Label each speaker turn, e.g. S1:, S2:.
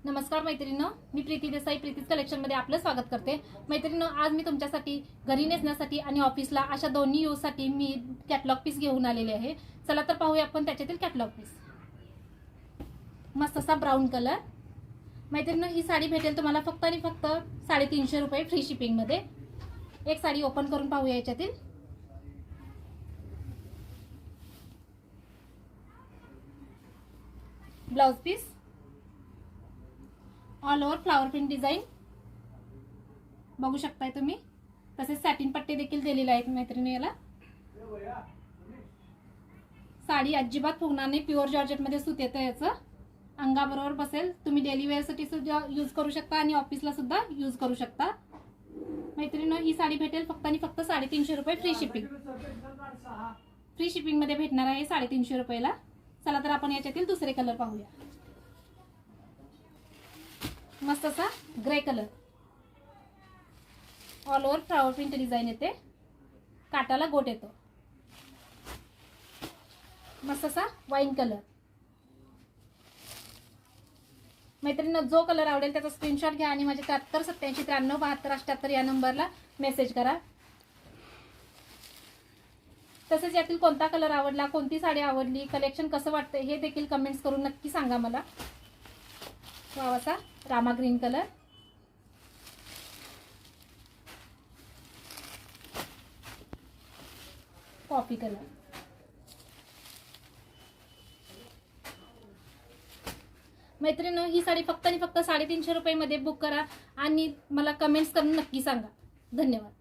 S1: नमस्कार मैत्रिणींनो, मी प्रीती देसाई प्रीतीज कलेक्शनमध्ये आपलं स्वागत करते। मैत्रिणींनो, आज मी तुमच्यासाठी घरी नेसण्यासाठी आणि ऑफिसला अशा दोन्ही यूजसाठी मी कॅटलॉग पीस घेऊन आलेले आहे। चला तर पाहूया आपण त्याच्यातील कॅटलॉग पीस। मस्त असा ब्राऊन कलर। मैत्रिणींनो, ही साडी भेटेल तुम्हाला फक्त आणि फक्त 350 रुपये फ्री शिपिंग मध्ये। एक साडी ओपन करून पाहूया याच्यातील। Blouse piece all over flower print design बघू शकताय तुम्ही। तसेच सॅटिन पट्टे देखील दिलेले आहेत मैत्रिणी। याला साडी अजिबात फुगणार नाही, प्युअर जॉर्जेट मध्ये सूत येतं। याचं अंगाबरोबर बसेल। तुम्ही डेली वेअर साठी सुद्धा यूज करू शकता आणि ऑफिसला सुद्धा यूज करू शकता। मैत्रिणींनो, ही साडी भेटेल फक्त आणि फक्त 350 रुपये फ्री शिपिंग। फ्री शिपिंग मध्ये भेटणार आहे 350 रुपयाला। चला तर आपण याच्यातील दुसरे कलर पाहूया। मस्त असा grey colour, all over flower print design येते, काटाला गोट येतो। मस्त असा वाईन कलर। मैत्रिणींनो, जो कलर आवडेल त्याचा स्क्रीनशॉट घ्या आणि माझे 73 87 93 72 78 या नंबरला मेसेज करा। तसेच यातील कोणता कलर आवडला, कोणती साडी आवडली, कलेक्शन कसं वाटतं हे देखील कमेंट्स करून नक्की सांगा मला। वाव असा Rama green colour, coffee colour. मैत्रिणींनो, ही साडी फक्त आणि फक्त 350 रुपये मध्ये बुक करा आणि मला कमेंट्स करून नक्की सांगा। धन्यवाद।